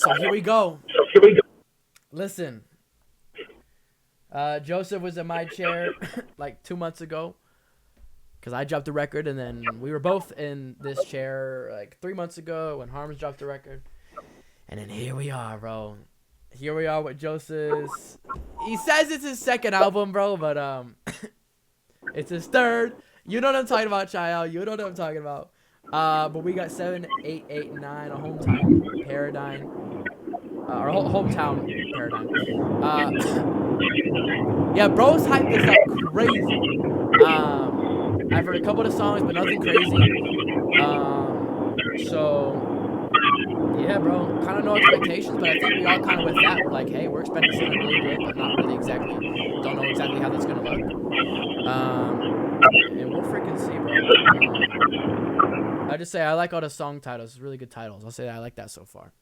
So here we go. Listen. Joseph was in my chair like 2 months ago because I dropped the record, and then we were both in this chair like 3 months ago when Harms dropped the record. And then here we are, bro. Here we are with Joseph's. He says it's his second album, bro, but it's his third. You know what I'm talking about, child. You know what I'm talking about. But we got 7, 8, 8, 9, a hometown paradigm. Or hometown paradigm. Yeah, bro's hyped this up crazy. I've heard a couple of the songs, but nothing crazy. So yeah, bro, kind of no expectations, but I think we all kind of with that. We're like, hey, we're expecting something really good, but not really exactly. Don't know exactly how that's gonna look. And we'll freaking see, bro. I just say I like all the song titles, really good titles. I'll say that I like that so far.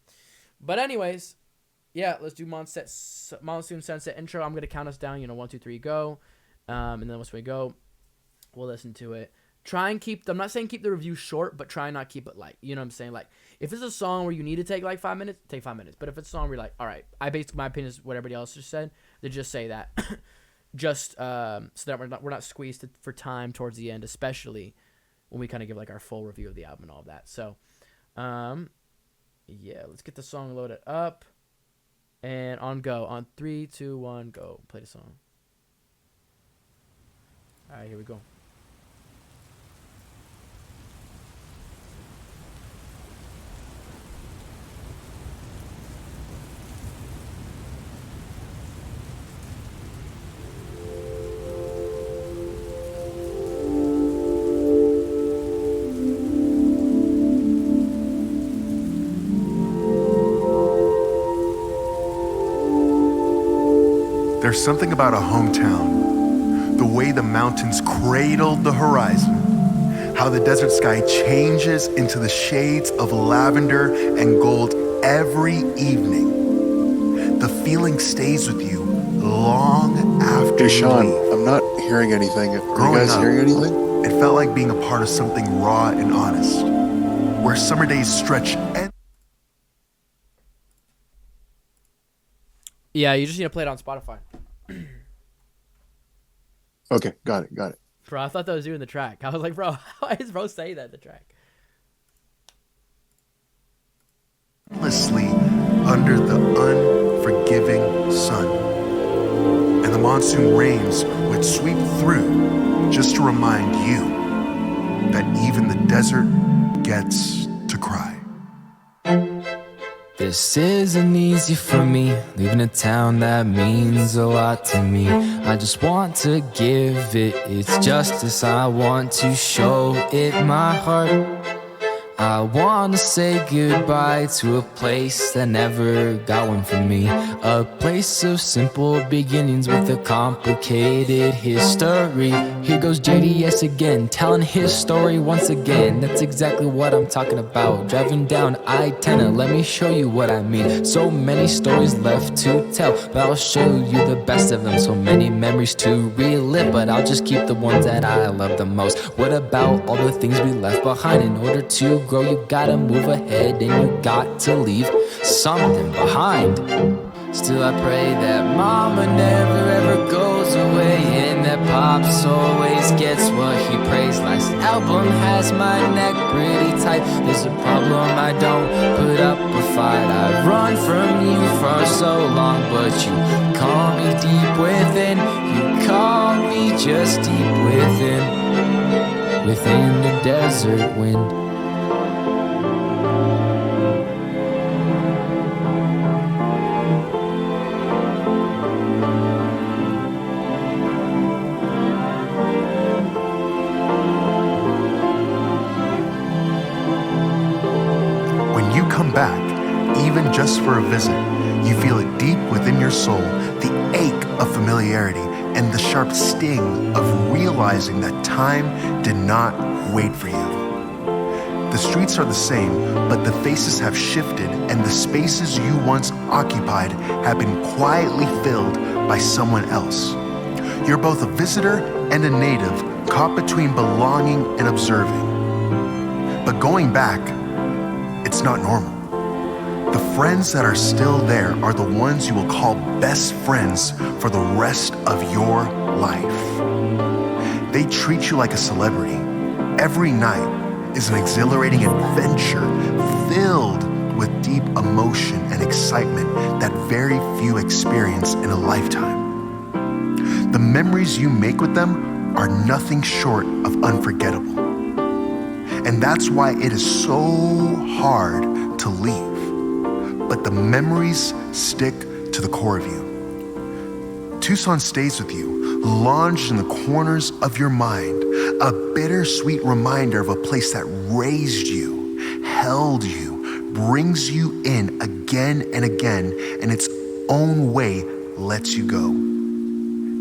But anyways, yeah, let's do Monsoon Sunset intro. I'm gonna count us down. 1, 2, 3, go. And then once we go, we'll listen to it. Try and keep. I'm not saying keep the review short, but try and not keep it light. You know what I'm saying? Like, if it's a song where you need to take like 5 minutes, take 5 minutes. But if it's a song where you're like, all right, I based my opinion is what everybody else just said, then just say that. Just so that we're not squeezed for time towards the end, especially when we kind of give like our full review of the album and all of that. So, yeah, let's get the song loaded up. And on go. On 3, 2, 1, go. Play the song. All right, here we go. There's something about a hometown, the way the mountains cradled the horizon, how the desert sky changes into the shades of lavender and gold every evening. The feeling stays with you long after Hey, Sean, you leave. I'm not hearing anything. Are you Growing guys up, hearing anything? It felt like being a part of something raw and honest, where summer days stretch Yeah, you just need to play it on Spotify. Okay, got it. Bro, I thought that was you in the track. I was like, bro, why is bro saying that in the track? endlessly under the unforgiving sun. And the monsoon rains would sweep through just to remind you that even the desert gets to cry. This isn't easy for me, leaving a town that means a lot to me. I just want to give it its justice, I want to show it my heart. I want to say goodbye to a place that never got one for me. A place of simple beginnings with a complicated history. Here goes JDS again, telling his story once again. That's exactly what I'm talking about. Driving down I-10 and let me show you what I mean. So many stories left to tell, but I'll show you the best of them. So many memories to relive, but I'll just keep the ones that I love the most. What about all the things we left behind? In order to grow, you gotta move ahead and you got to leave something behind. Still I pray that mama never ever goes away, and that pops always gets what he prays. Last album has my neck pretty tight. There's a problem, I don't put up a fight. I run from you for so long, but you call me deep within. You call me just deep within the desert wind. Back, even just for a visit, you feel it deep within your soul, the ache of familiarity and the sharp sting of realizing that time did not wait for you. The streets are the same, but the faces have shifted, and the spaces you once occupied have been quietly filled by someone else. You're both a visitor and a native, caught between belonging and observing. But going back, it's not normal. The friends that are still there are the ones you will call best friends for the rest of your life. They treat you like a celebrity. Every night is an exhilarating adventure filled with deep emotion and excitement that very few experience in a lifetime. The memories you make with them are nothing short of unforgettable. And that's why it is so hard to leave. But the memories stick to the core of you. Tucson stays with you, lodged in the corners of your mind, a bittersweet reminder of a place that raised you, held you, brings you in again and again, and its own way lets you go.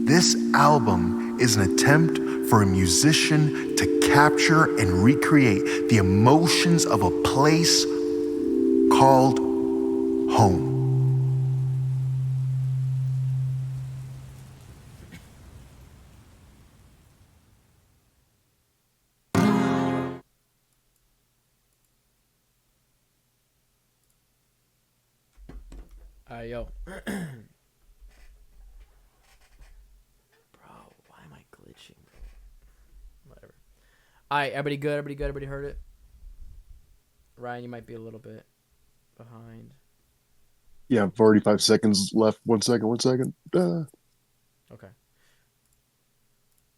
This album is an attempt for a musician to capture and recreate the emotions of a place called home. Yo. Bro, why am I glitching? Whatever. Alright, everybody good? Everybody good? Everybody heard it? Ryan, you might be a little bit behind. Yeah, 45 seconds left. 1 second, 1 second. Okay.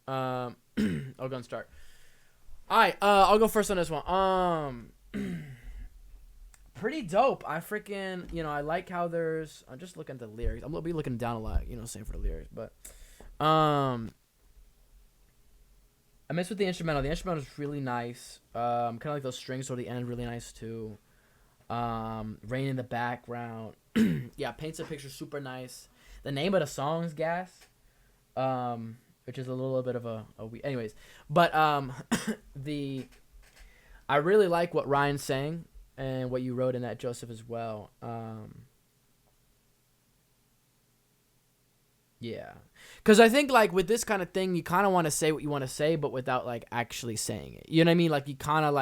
I'll go and start. Alright, I'll go first on this one. Pretty dope. I freaking, I like how I'm just looking at the lyrics. I'm gonna be looking down a lot, same for the lyrics, but I messed with the instrumental. The instrumental is really nice. Kind of like those strings toward the end, really nice too. Rain in the background. Yeah, paints a picture super nice. The name of the song is Gas, which is a little bit of a anyways. But I really like what Ryan's saying and what you wrote in that, Joseph, as well. Yeah. Because I think, like, with this kind of thing, you kind of want to say what you want to say, but without, like, actually saying it. You know what I mean? Like, you kind of,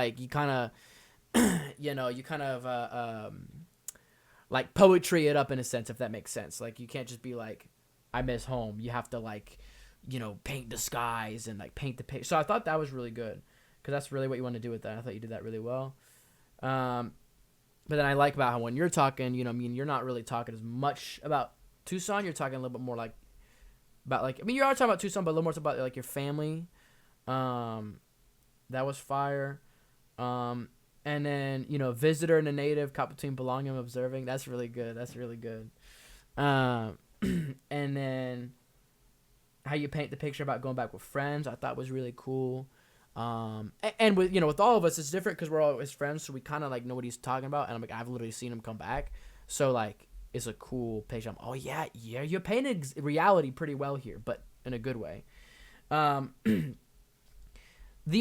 like, poetry it up in a sense, if that makes sense. Like, you can't just be like, I miss home. You have to, like, paint the skies and, like, paint the picture. So I thought that was really good, because that's really what you want to do with that. I thought you did that really well. But then I like about how when you're talking, you're not really talking as much about Tucson. You're talking a little bit more like about, like, you are talking about Tucson, but a little more about, like, your family. That was fire. And then, visitor and a native, caught between belonging and observing. That's really good. That's really good. And then how you paint the picture about going back with friends, I thought was really cool. And with, with all of us, it's different because we're all his friends, so we kind of, like, know what he's talking about. And I'm like, I've literally seen him come back. So, like, it's a cool picture. Oh, yeah, you're painting reality pretty well here, but in a good way. The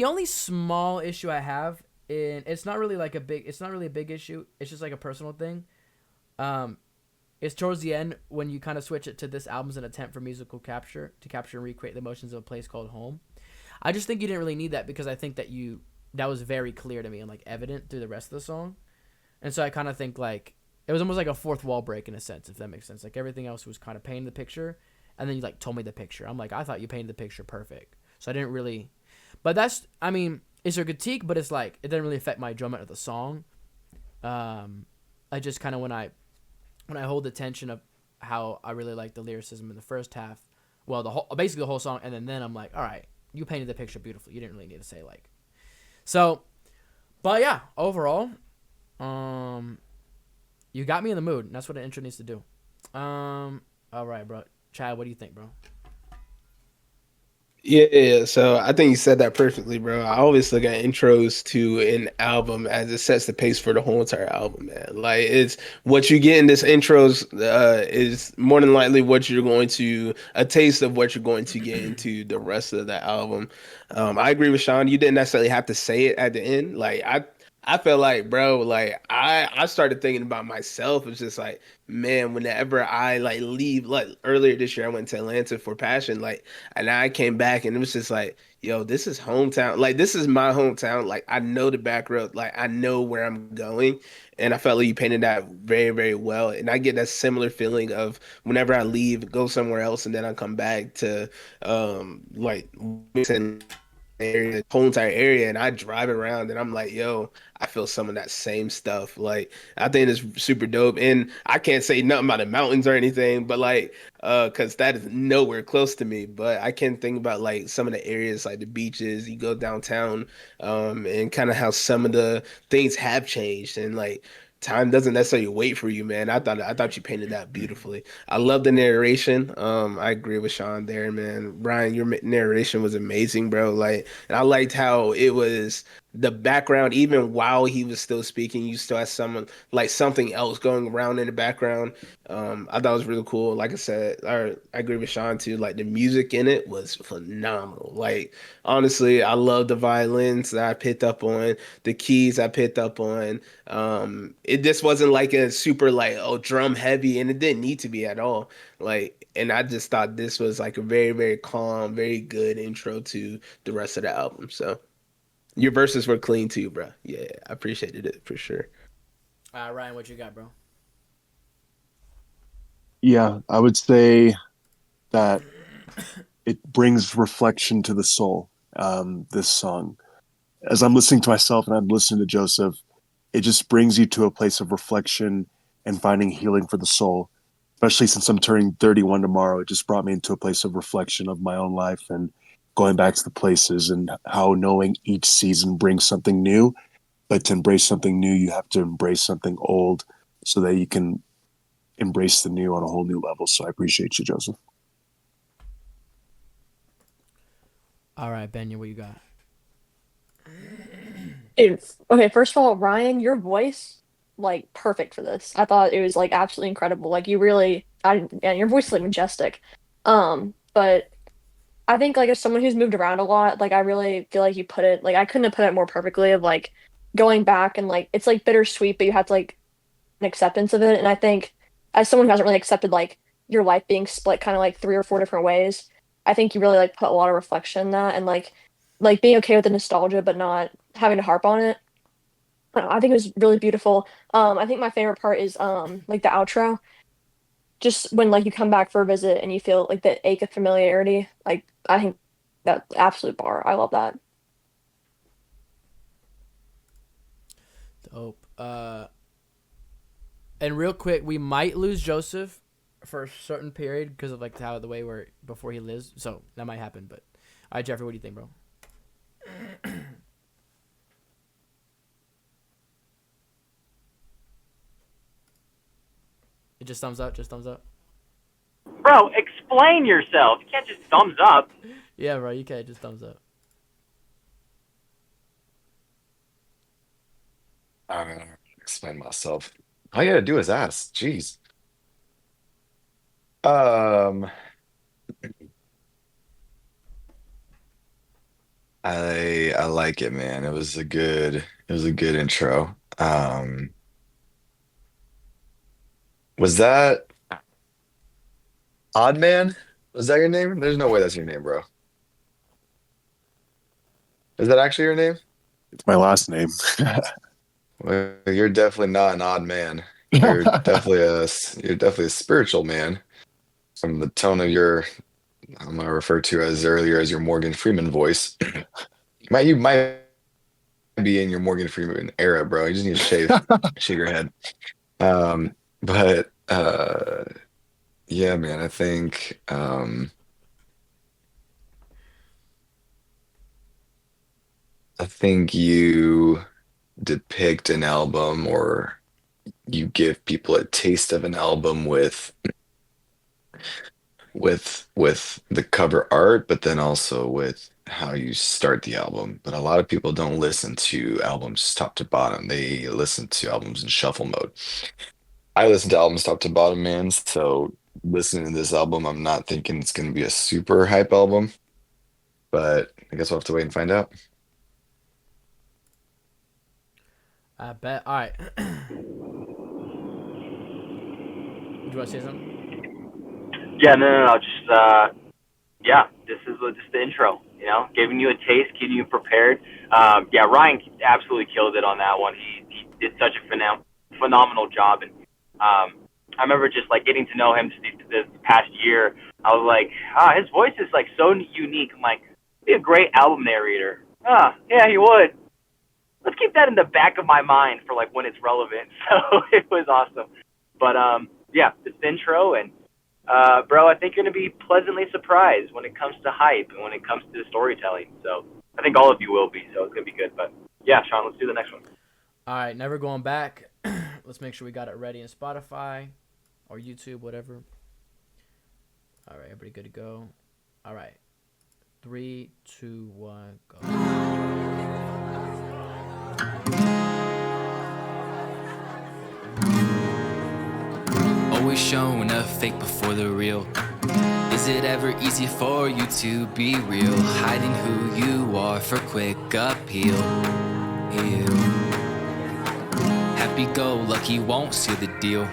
only small issue I have, and it's not really a big issue. It's just like a personal thing. It's towards the end when you kind of switch it to this album's an attempt for musical capture to capture and recreate the emotions of a place called home. I just think you didn't really need that, because I think that was very clear to me and, like, evident through the rest of the song. And so I kind of think, like, it was almost like a fourth wall break in a sense, if that makes sense. Like, everything else was kind of painting the picture, and then you, like, told me the picture. I'm like, I thought you painted the picture perfect. So I didn't really, but it's a critique, but it's like, it didn't really affect my enjoyment of the song. I just kind of, when I hold the tension of how I really like the lyricism in the first half, well, basically the whole song, and then I'm like, all right, you painted the picture beautifully. You didn't really need to say, like, so, but yeah, overall, you got me in the mood. And that's what an intro needs to do. All right, bro. Chad, what do you think, bro? Yeah, so I think you said that perfectly, bro. I always look at intros to an album as it sets the pace for the whole entire album, man. Like, it's what you get in this intros is more than likely what you're going to a taste of what you're going to get into the rest of the album. I agree with Sean. You didn't necessarily have to say it at the end. Like, I feel like, bro, like I started thinking about myself. It's just like, man, whenever I like leave, like earlier this year, I went to Atlanta for Passion, like, and I came back and it was just like, yo, this is hometown. Like, this is my hometown. Like, I know the back road. Like, I know where I'm going. And I felt like you painted that very, very well. And I get that similar feeling of whenever I leave, go somewhere else, and then I come back to like area, whole entire area, and I drive around and I'm like, yo, I feel some of that same stuff. Like, I think it's super dope. And I can't say nothing about the mountains or anything, but like, because that is nowhere close to me. But I can think about like some of the areas, like the beaches, you go downtown, and kind of how some of the things have changed and like time doesn't necessarily wait for you, man. I thought you painted that beautifully. I love the narration. I agree with Sean there, man. Brian, your narration was amazing, bro. Like, and I liked how it was the background, even while he was still speaking, you still had someone like something else going around in the background. I thought it was really cool. Like I said, I agree with Sean too. Like the music in it was phenomenal. Like honestly, I love the violins that I picked up on, the keys I picked up on. It just wasn't like a super like oh drum heavy, and it didn't need to be at all. Like, and I just thought this was like a very, very calm, very good intro to the rest of the album. So your verses were clean too, bro. Yeah, I appreciated it for sure. Ryan, what you got, bro? Yeah, I would say that it brings reflection to the soul. This song, as I'm listening to myself and I'm listening to Joseph, it just brings you to a place of reflection and finding healing for the soul. Especially since I'm turning 31 tomorrow, it just brought me into a place of reflection of my own life and going back to the places and how knowing each season brings something new. But to embrace something new, you have to embrace something old so that you can embrace the new on a whole new level. So I appreciate you, Joseph. All right, Benya, what you got? Dude, okay, first of all, Ryan, your voice, like, perfect for this. I thought it was like absolutely incredible. Like you really, yeah, your voice is like majestic. But I think like as someone who's moved around a lot, like I really feel like you put it like I couldn't have put it more perfectly of like going back and like it's like bittersweet, but you have to like an acceptance of it. And I think as someone who hasn't really accepted like your life being split kind of like three or four different ways, I think you really like put a lot of reflection in that and like being okay with the nostalgia but not having to harp on it. I think it was really beautiful. I think my favorite part is like the outro. Just when like you come back for a visit and you feel like the ache of familiarity. Like I think that absolute bar. I love that. Dope. And real quick, we might lose Joseph for a certain period because of like how the way we're before he lives. So that might happen. But all right, Jeffrey, what do you think, bro? It just thumbs up. Just thumbs up. Bro, explain yourself. You can't just thumbs up. Yeah, bro. You can just thumbs up. I don't know. Explain myself. All you gotta do is ask. Jeez. Um, I like it, man. It was a good intro. Was that Odd Man? Was that your name? There's no way that's your name, bro. Is that actually your name? It's my last name. Well, you're definitely not an odd man. You're definitely a spiritual man from the tone of your I'm gonna refer to as earlier as your Morgan Freeman voice. You might be in your Morgan Freeman era, bro. You just need to shave your head. But yeah, man, I think you depict an album or you give people a taste of an album with the cover art, but then also with how you start the album. But a lot of people don't listen to albums top to bottom. They listen to albums in shuffle mode. I listen to albums top to bottom, man. So listening to this album, I'm not thinking it's going to be a super hype album, but I guess we'll have to wait and find out. I bet. All right. Do you want to say something? Yeah, no. Just yeah, this is just the intro. You know, giving you a taste, getting you prepared. Yeah, Ryan absolutely killed it on that one. He did such a phenomenal job, and I remember just like getting to know him this past year. I was like, his voice is like so unique. I'm like, be a great album narrator. Yeah, he would. Let's keep that in the back of my mind for like when it's relevant. So it was awesome. But yeah, this intro and bro, I think you're gonna be pleasantly surprised when it comes to hype and when it comes to storytelling. So I think all of you will be. So it's gonna be good. But yeah, Sean, let's do the next one. All right, never going back. Let's make sure we got it ready in Spotify or YouTube, whatever. All right, everybody good to go? All right. 3, 2, 1, go. Always showing a fake before the real. Is it ever easy for you to be real? Hiding who you are for quick appeal. Ew. Happy-go-lucky won't seal the deal.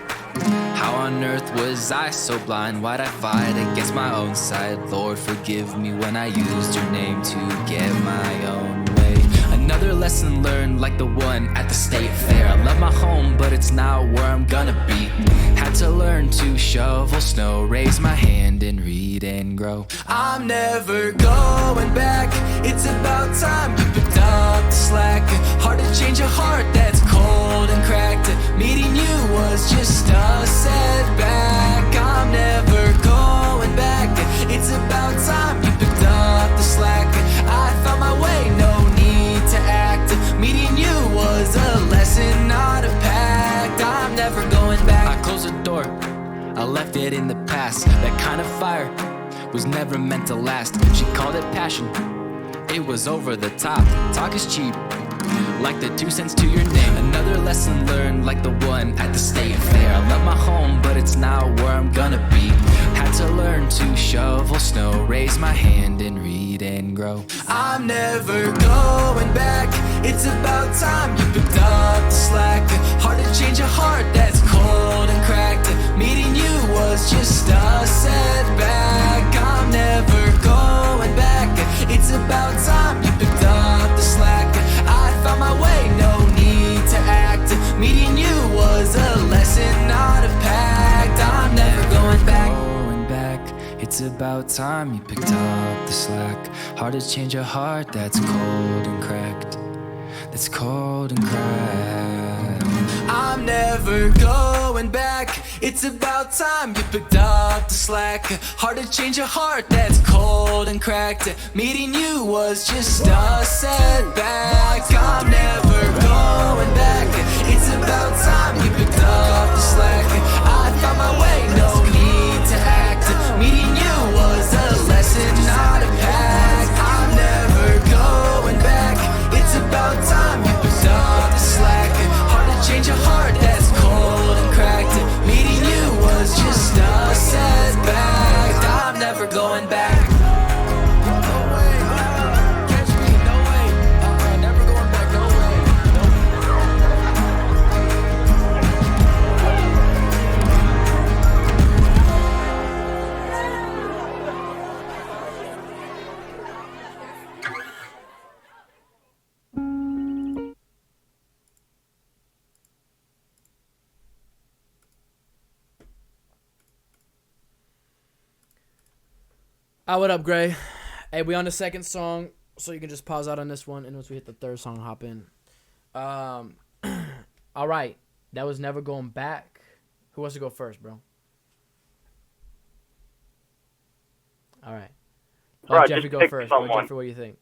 How on earth was I so blind? Why'd I fight against my own side? Lord, forgive me when I used your name to get my own way. Another lesson learned like the one at the state fair. I love my home, but it's not where I'm gonna be. Had to learn to shovel snow, raise my hand and read and grow. I'm never going back. It's about time you picked up the slack. Hard to change a heart that's cold and cracked. Meeting you was just a setback. I'm never going back. It's about time you picked up the slack. I found my way, no need to act. Meeting you was a lesson, not a pact. I'm never going back. I closed the door, I left it in the past. That kind of fire was never meant to last. She called it passion, it was over the top. Talk is cheap, like the 2 cents to your name. Another lesson learned like the one at the state fair. I love my home, but it's not where I'm gonna be. Had to learn to shovel snow, raise my hand and read and grow. I'm never going back. It's about time you picked up the slack. Hard to change a heart that's cold and cracked. Meeting you was just a setback. I'm never going back. It's about time you picked up the slack. I found my way, no need to act. Meeting you was a lesson, not a pact. I'm never going back. It's about time you picked up the slack. Hard to change a heart that's cold and cracked. That's cold and cracked. I'm never going back. It's about time you picked up the slack. Hard to change a heart that's cold and cracked. Meeting you was just a setback. I'm never going back. It's about time you picked up the slack. I found my way, no need to act. Meeting you was a lesson, not a pact. I'm never going back. It's about time you picked up the slack. Hard to change a heart that's cold and cracked. Meeting you was just a setback. I'm never going back. No way, catch me, no way. Never going back, no way. What up, Gray? Hey, we on the second song, so you can just pause out on this one, and once we hit the third song, hop in. All right, that was Never Going Back. Who wants to go first, bro? All right. Bro, Let Jeffrey just go pick first. Bro, someone. Jeffrey, what do you think?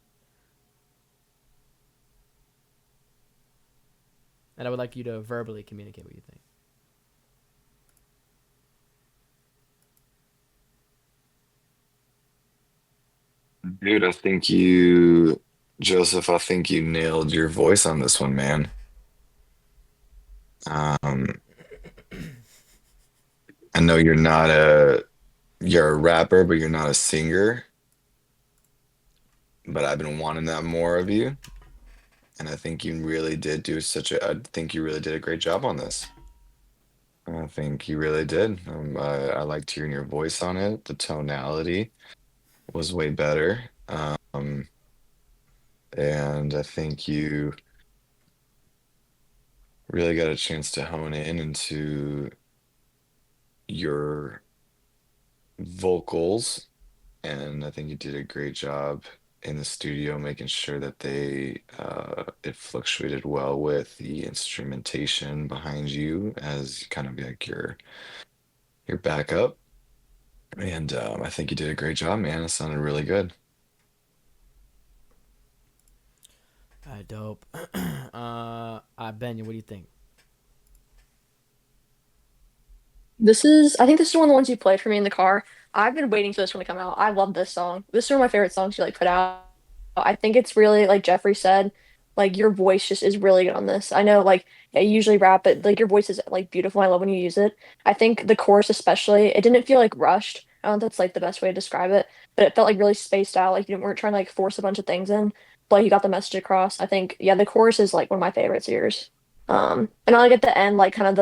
And I would like you to verbally communicate what you think. Dude, Joseph, I think you nailed your voice on this one, man. Um, I know you're a rapper, but you're not a singer. But I've been wanting that more of you. And I think you really did do I think you really did a great job on this. I think you really did. I liked hearing your voice on it. The tonality was way better. And I think you really got a chance to hone in into your vocals. And I think you did a great job in the studio making sure that it fluctuated well with the instrumentation behind you as kind of like your backup. And I think you did a great job, man. It sounded really good. All right, dope. Ben, what do you think? I think this is one of the ones you played for me in the car. I've been waiting for this one to come out. I love this song. This is one of my favorite songs you like put out. I think it's really like Jeffrey said, like your voice just is really good on this. I know like yeah, you usually rap, but like your voice is like beautiful. I love when you use it. I think the chorus especially, it didn't feel like rushed. I don't know if that's like the best way to describe it, but it felt like really spaced out. Like you weren't trying to like force a bunch of things in, but like, you got the message across. I think yeah, the chorus is like one of my favorites of yours. And I like at the end, like kind of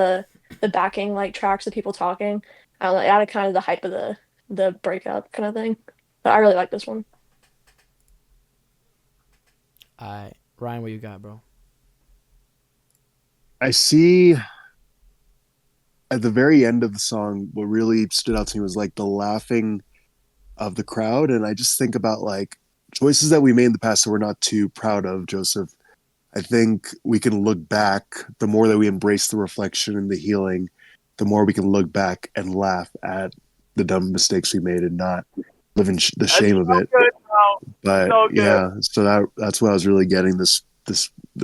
the backing like tracks of people talking. I don't know, it added kind of the hype of the breakup kind of thing. But I really like this one. All right, Ryan, what you got, bro? I see at the very end of the song, what really stood out to me was like the laughing of the crowd. And I just think about like choices that we made in the past that we're not too proud of, Joseph. I think we can look back the more that we embrace the reflection and the healing, the more we can look back and laugh at the dumb mistakes we made and not live in the That's shame of so it. good, bro. But So good. yeah, so that's what I was really getting this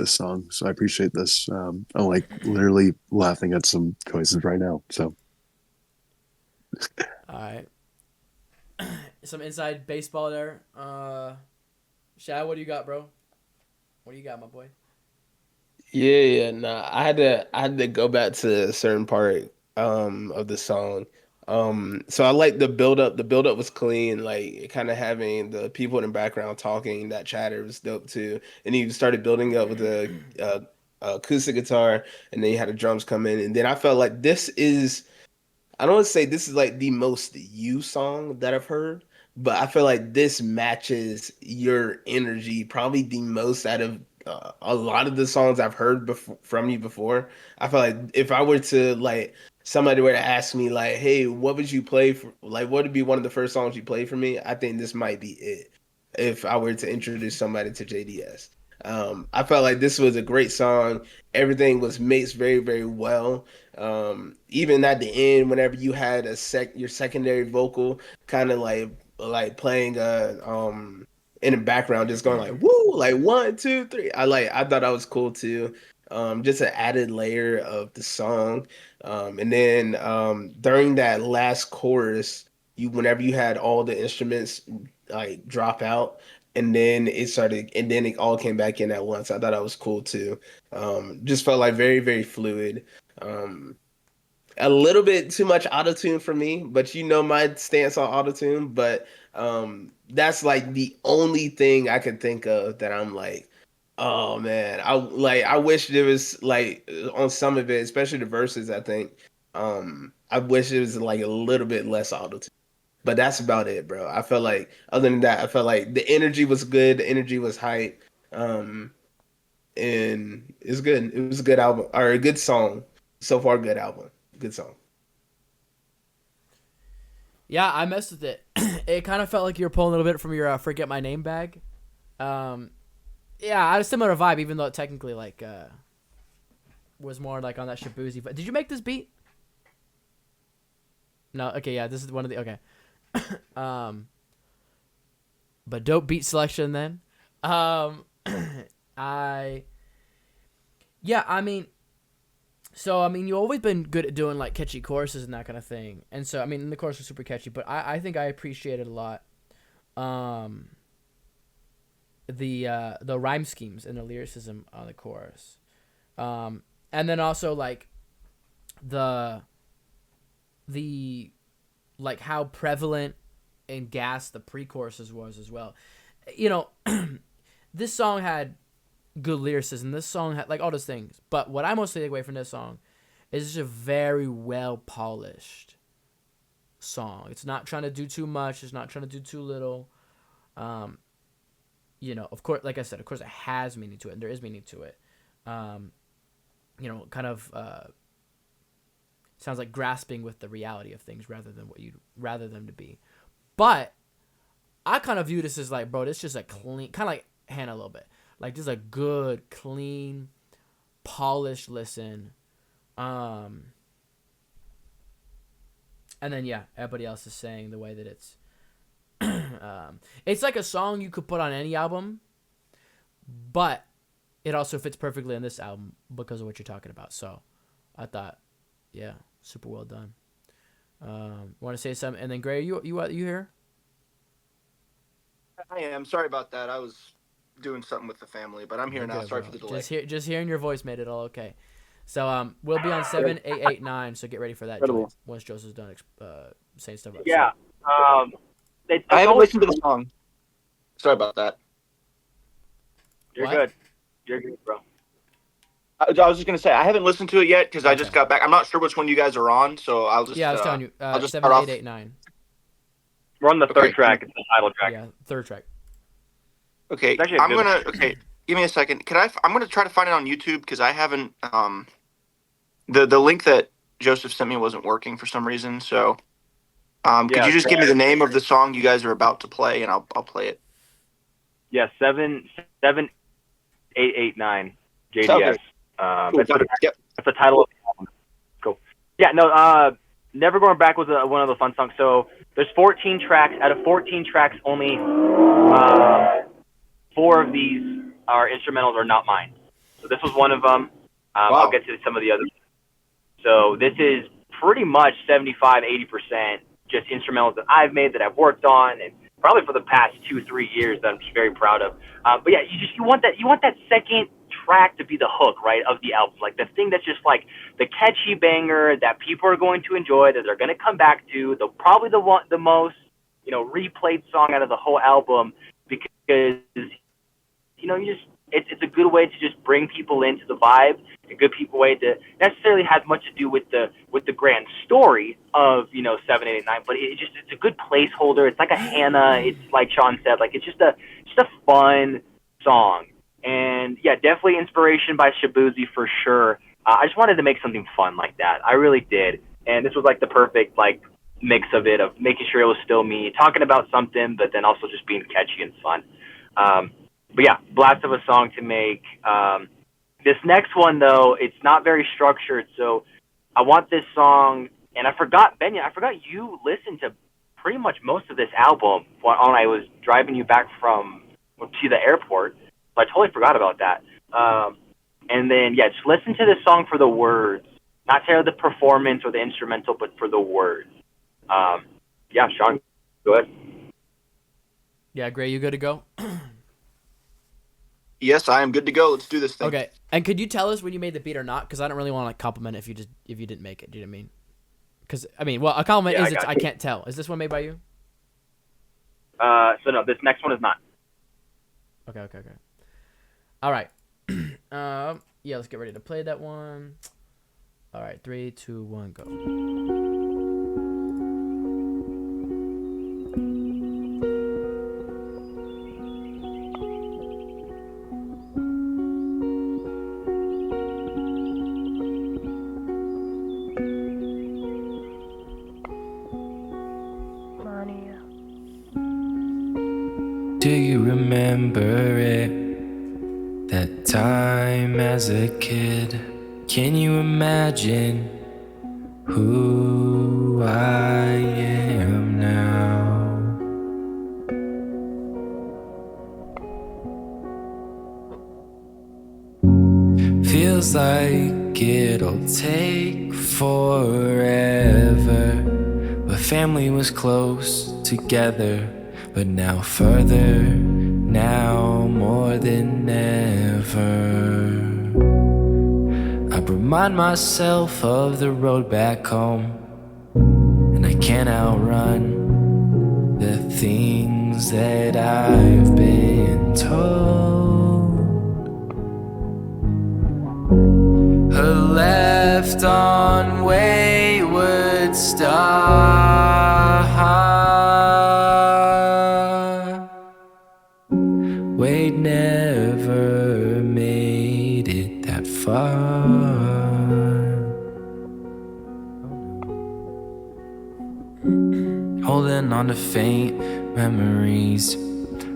song. So I appreciate this. I'm like literally laughing at some choices right now. So All right, some inside baseball there. Shad, what do you got, bro? What do you got, my boy? Yeah, nah. I had to go back to a certain part of the song. So I like the build up. The build up was clean, like kind of having the people in the background talking, that chatter was dope too. And you started building up with the acoustic guitar, and then you had the drums come in, and then I felt like this is I don't want to say this is like the most you song that I've heard, but I feel like this matches your energy probably the most out of a lot of the songs I've heard from you before. I feel like if I were to like somebody were to ask me like, "Hey, what would you play for? Like, what would be one of the first songs you play for me?" I think this might be it. If I were to introduce somebody to JDS, I felt like this was a great song. Everything was mixed very, very well. Even at the end, whenever you had your secondary vocal kind of like playing in the background, just going like woo, like 1, 2, 3. I thought that was cool too. Just an added layer of the song. And then during that last chorus, you whenever you had all the instruments like drop out, and then it all came back in at once. I thought that was cool too. Just felt like very, very fluid. Um, a little bit too much autotune for me, but you know my stance on autotune. But that's like the only thing I could think of that I'm like, oh man, I wish there was like on some of it, especially the verses. I think I wish it was like a little bit less autotune. But that's about it, bro. I felt like other than that, I felt like the energy was good, the energy was hype, um, and it's good. It was a good album or a good song so far. Good album, good song. Yeah, I messed with it. It kind of felt like you were pulling a little bit from your "Forget My Name" bag. Um, yeah, I had a similar vibe, even though it technically like was more like on that Shabuzi. But did you make this beat? No. Okay. Yeah. This is one of the okay. um, but dope beat selection then. Um, I yeah. I mean, you've always been good at doing like catchy choruses and that kind of thing. And so I mean, the chorus was super catchy, but I think I appreciated a lot. Um, the rhyme schemes and the lyricism on the chorus. And then also like the like how prevalent and gas the pre-choruses was as well. You know, this song had good lyricism. This song had like all those things. But what I mostly take away from this song is just a very well polished song. It's not trying to do too much. It's not trying to do too little. You know, of course, like I said, of course, it has meaning to it, and there is meaning to it. You know, kind of sounds like grasping with the reality of things rather than them to be. But I kind of view this as like, bro, this is just a clean, kind of like Hannah a little bit. Like, this is a good, clean, polished listen. And then, yeah, everybody else is saying the way that it's like a song you could put on any album, but it also fits perfectly on this album because of what you're talking about. So I thought, yeah, super well done. Want to say something? And then Gray, you here? I am. Sorry about that. I was doing something with the family, but I'm here now. Sorry for the delay. Just hearing your voice made it all okay. So we'll be on 7, 8, 8, 9. So get ready for that. Incredible. Once Joseph's done saying stuff. Yeah. I haven't listened to the song. Sorry about that. You're What? good. You're good, bro. I was just gonna say I haven't listened to it yet because I just got back. I'm not sure which one you guys are on, so I'll just. Yeah, I was telling you. I'll just 7, start 8, off. 8, 9. We're on the third Okay. track. It's the title track. Yeah, third track. Okay, It's actually a I'm good gonna. one. Okay, give me a second. I'm gonna try to find it on YouTube because I haven't. The link that Joseph sent me wasn't working for some reason. So, could Yeah, you just so- give me the name of the song you guys are about to play, and I'll play it. Yeah, 7, 8, 8, 9. JDS. Okay. Cool. That's Yep. the title of the album. Cool. Yeah, no, Never Going Back was one of the fun songs. So there's 14 tracks. Out of 14 tracks, only 4 of these are instrumentals or not mine. So this was one of them. Wow. I'll get to some of the others. So this is pretty much 75, 80% just instrumentals that I've made, that I've worked on, and probably for the past 2-3 years that I'm just very proud of. But yeah, you want that second track to be the hook, right, of the album, like the thing that's just like the catchy banger that people are going to enjoy, that they're going to come back to. Probably the most replayed song out of the whole album, because it's a good way to just bring people into the vibe, a good way to necessarily has much to do with the grand story of 7, 8, 9, but it's a good placeholder. It's like a Hannah. It's like Sean said, like it's just a fun song. And yeah, definitely inspiration by Shabuzi for sure. I just wanted to make something fun like that. I really did. And this was like the perfect like mix of it, of making sure it was still me talking about something, but then also just being catchy and fun. But yeah, blast of a song to make. This next one though, it's not very structured. So I want this song, and I forgot, Benya, you listened to pretty much most of this album when I was driving you back to the airport. So I totally forgot about that. And then, yeah, just listen to this song for the words. Not necessarily the performance or the instrumental, but for the words. Yeah, Sean, go ahead. Yeah, Gray, you good to go? Yes, I am good to go. Let's do this thing. Okay. And could you tell us when you made the beat or not? Because I don't really want to like compliment it if you didn't make it. Do you know what I mean? Because a compliment is I can't tell. Is this one made by you? So no, this next one is not. Okay. All right. Yeah, let's get ready to play that one. All right, 3, 2, 1, go. Do you remember it? That time as a kid? Can you imagine who I am now? Feels like it'll take forever, but family was close together, but now further, now more than ever. I remind myself of the road back home, and I can't outrun the things that I've been told. Wade never made it that far. Holding on to faint memories,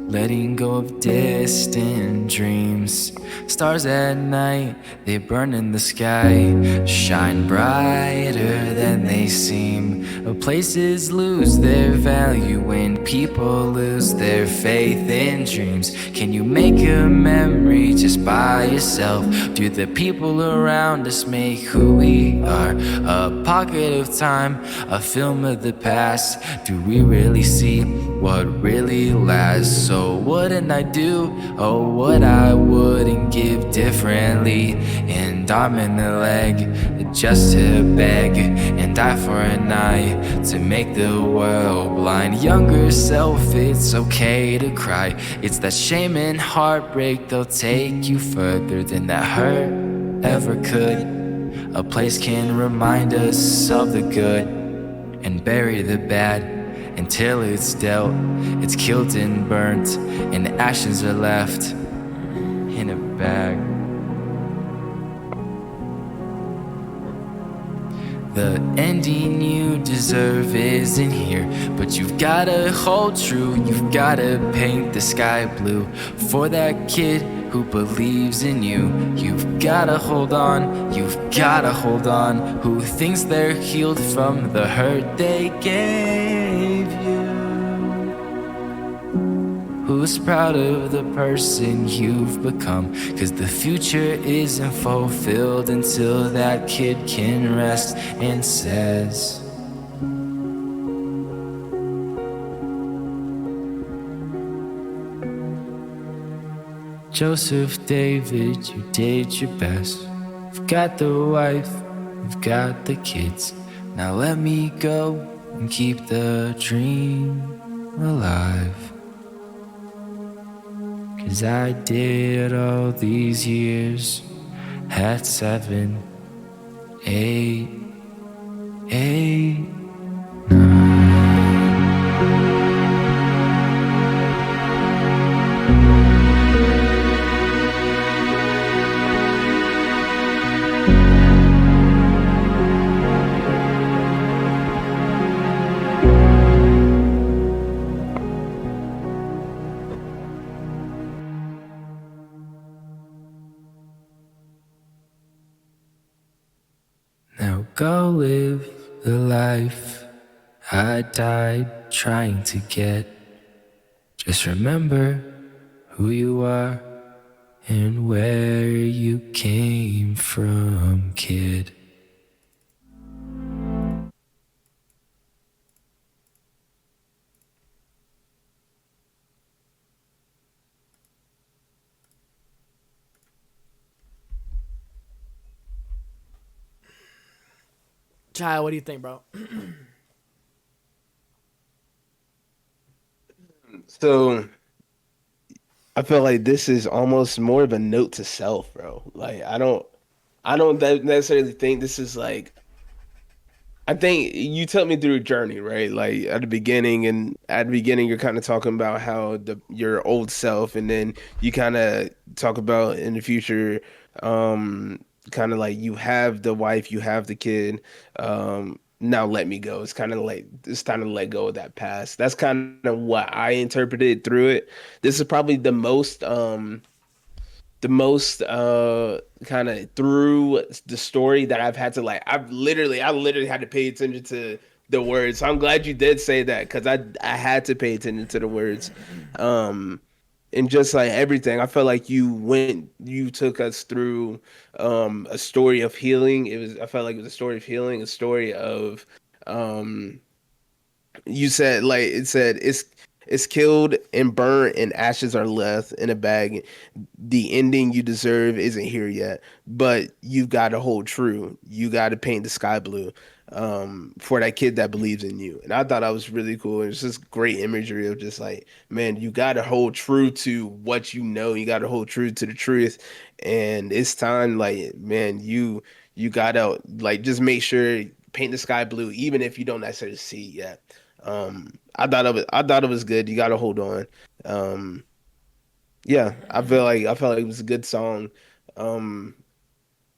letting go of distant dreams. Stars at night, they burn in the sky, shine brighter than they seem. Places lose their value when people lose their faith in dreams. Can you make a memory just by yourself? Do the people around us make who we are? A pocket of time, a film of the past. Do we really see what really lasts? So wouldn't I do, oh what I wouldn't give differently? And arm in the leg, just to beg, and eye for an eye, to make the world blind. Younger self, it's okay to cry. It's that shame and heartbreak, they'll take you further than that hurt ever could. A place can remind us of the good and bury the bad until it's dealt. It's killed and burnt, and the ashes are left in a bag. The ending you deserve isn't here, but you've gotta hold true. You've gotta paint the sky blue for that kid who believes in you. You've gotta hold on, you've gotta hold on. Who thinks they're healed from the hurt they gave you? Who's proud of the person you've become? 'Cause the future isn't fulfilled until that kid can rest and says, Joseph, David, you did your best. You've got the wife, you've got the kids. Now let me go and keep the dream alive. 'Cause I did all these years at 7, 8, 8, 9. Now go live the life I died trying to get. Just remember who you are and where you came from, kid. Child, what do you think, bro? So I feel like this is almost more of a note to self, bro. Like I don't necessarily think this is like. I think you took me through a journey, right? Like at the beginning, you're kind of talking about how your old self, and then you kind of talk about in the future, kind of like you have the wife, you have the kid. Now let me go. It's time to let go of that past. That's kind of what I interpreted through it. This is probably the most kind of through the story that I've had to like I literally had to pay attention to the words. So I'm glad you did say that because I had to pay attention to the words. Um and just like everything, I felt like you took us through a story of healing. I felt like it was a story of healing, a story of um you said like it said it's killed and burnt and ashes are left in a bag. The ending you deserve isn't here yet, but you've got to hold true. You got to paint the sky blue for that kid that believes in you. And I thought that was really cool. It's just great imagery of just like, man, you got to hold true to what you know. You got to hold true to the truth. And it's time, like, man, you got to like just make sure paint the sky blue, even if you don't necessarily see it yet. I thought it was good. You got to hold on. Um, yeah, I felt like it was a good song. Um,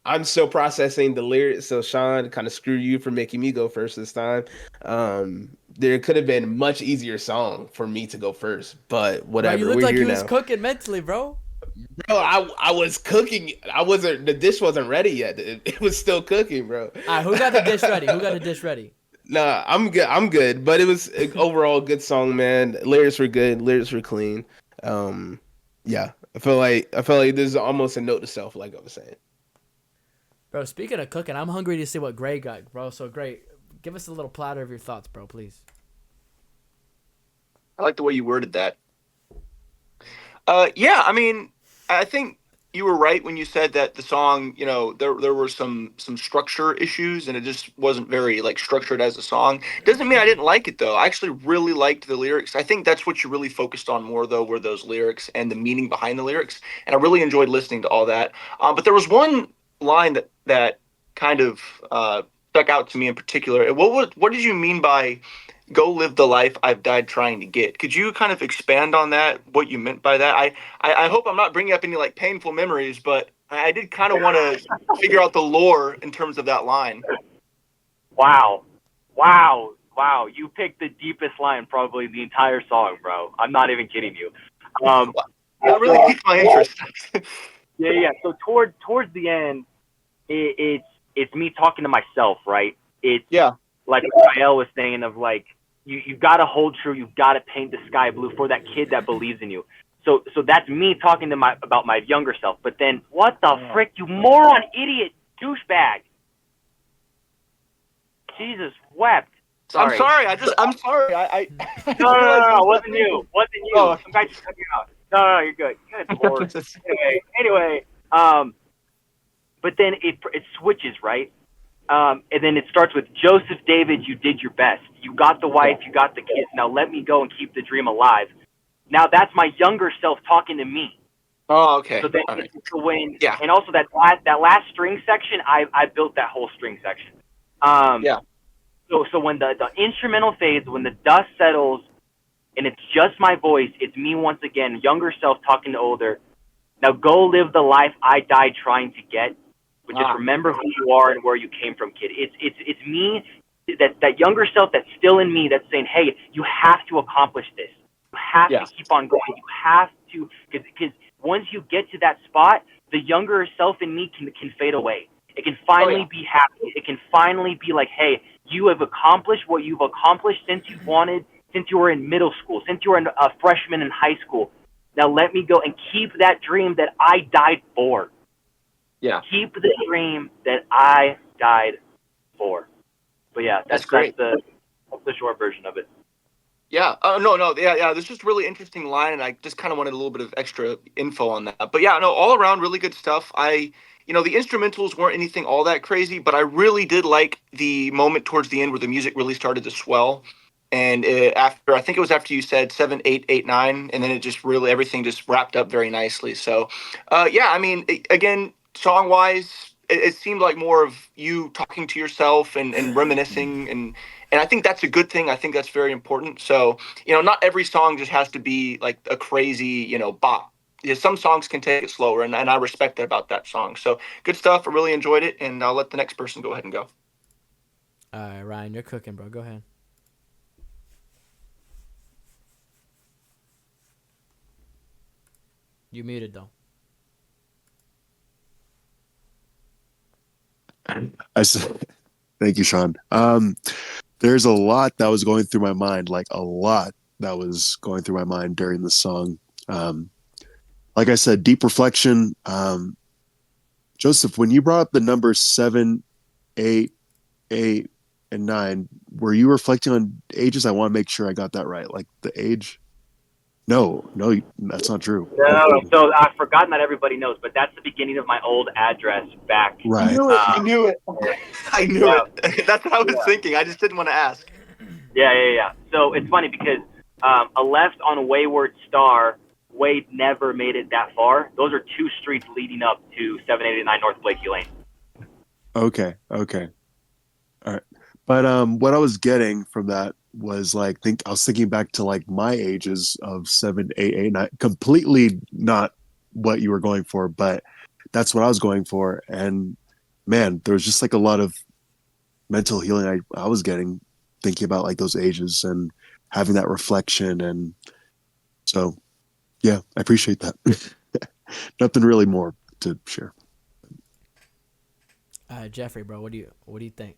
I'm still processing the lyrics, so Sean, kind of screw you for making me go first this time. There could have been a much easier song for me to go first, but Bro, you whatever. looked We're like here you was now. cooking mentally, bro. Bro, I was cooking. I wasn't. The dish wasn't ready yet. It was still cooking, bro. All right, who got the dish ready? Who got the dish ready? Nah, I'm good. I'm good. But it was overall a good song, man. Lyrics were good. Lyrics were clean. Um, yeah, I feel like this is almost a note to self, like I was saying. Bro, speaking of cooking, I'm hungry to see what Gray got, bro. So, Gray, give us a little platter of your thoughts, bro, please. I like the way you worded that. Yeah, I mean, I think you were right when you said that the song, there were some structure issues and it just wasn't very like structured as a song. Doesn't mean I didn't like it though. I actually really liked the lyrics. I think that's what you really focused on more though, were those lyrics and the meaning behind the lyrics. And I really enjoyed listening to all that. But there was one line that kind of stuck out to me in particular. What did you mean by go live the life I've died trying to get? Could you kind of expand on that? What you meant by that? I hope I'm not bringing up any like painful memories, but I did kind of want to figure out the lore in terms of that line. Wow. Wow. Wow. You picked the deepest line probably in the entire song, bro. I'm not even kidding you. It really piqued my interest. Yeah. So towards the end, it's me talking to myself, right? It's Yeah. like Rael was saying of like you got to hold true, you got to paint the sky blue for that kid that believes in you. So that's me talking to about my younger self. But then what the frick, you moron, idiot, douchebag. Jesus wept. Sorry. I'm sorry. I No, wasn't you. Wasn't you. Oh. Some guy just cut you out. No, you're good. Good Lord. Anyway, but then it switches, right? And then it starts with Joseph David, you did your best. You got the wife, you got the kids. Now let me go and keep the dream alive. Now that's my younger self talking to me. Oh, okay. So then Okay. when Yeah. and also that last string section, I built that whole string section. Yeah. So when the instrumental fades, when the dust settles, and it's just my voice, it's me once again, younger self talking to older. Now go live the life I died trying to get. But just remember who you are and where you came from, kid. It's me, that younger self that's still in me that's saying, hey, you have to accomplish this. You have to keep on going. You have to, because once you get to that spot, the younger self in me can fade away. It can finally be happy. It can finally be like, hey, you have accomplished what you've accomplished since you were in middle school, since you were a freshman in high school. Now let me go and keep that dream that I died for. Yeah. Keep the dream that I died for. But yeah, that's great. That's the short version of it. Yeah. No. Yeah. This is just really interesting line, and I just kind of wanted a little bit of extra info on that. But yeah, no, all around really good stuff. The instrumentals weren't anything all that crazy, but I really did like the moment towards the end where the music really started to swell. And I think it was after you said 7, 8, 8, 9, and then it just really everything just wrapped up very nicely. So, yeah, I mean, again, song wise, it seemed like more of you talking to yourself and reminiscing and I think that's a good thing. I think that's very important. So, not every song just has to be like a crazy, bop. Yeah, some songs can take it slower, and I respect that about that song. So, good stuff. I really enjoyed it, and I'll let the next person go ahead and go. All right, Ryan, you're cooking, bro. Go ahead. You muted, though. I said, thank you, Sean. There's a lot that was going through my mind, like a lot that was going through my mind during the song. Like I said, deep reflection. Joseph, when you brought up the numbers 7, 8, 8, and 9, were you reflecting on ages? I want to make sure I got that right. Like the age? No, that's not true. No, so I've forgotten that everybody knows, but that's the beginning of my old address back. Right. I knew it. I knew it. That's what I was thinking. I just didn't want to ask. Yeah. So it's funny because a left on Wayward Star, Wade never made it that far. Those are two streets leading up to 789 North Blakey Lane. Okay. All right. But what I was getting from that was like think I was thinking back to like my ages of 7, 8, 8, 9, completely not what you were going for, but that's what I was going for. And man, there was just like a lot of mental healing I was getting thinking about like those ages and having that reflection. And so yeah, I appreciate that. Nothing really more to share. Jeffrey, bro, what do you think?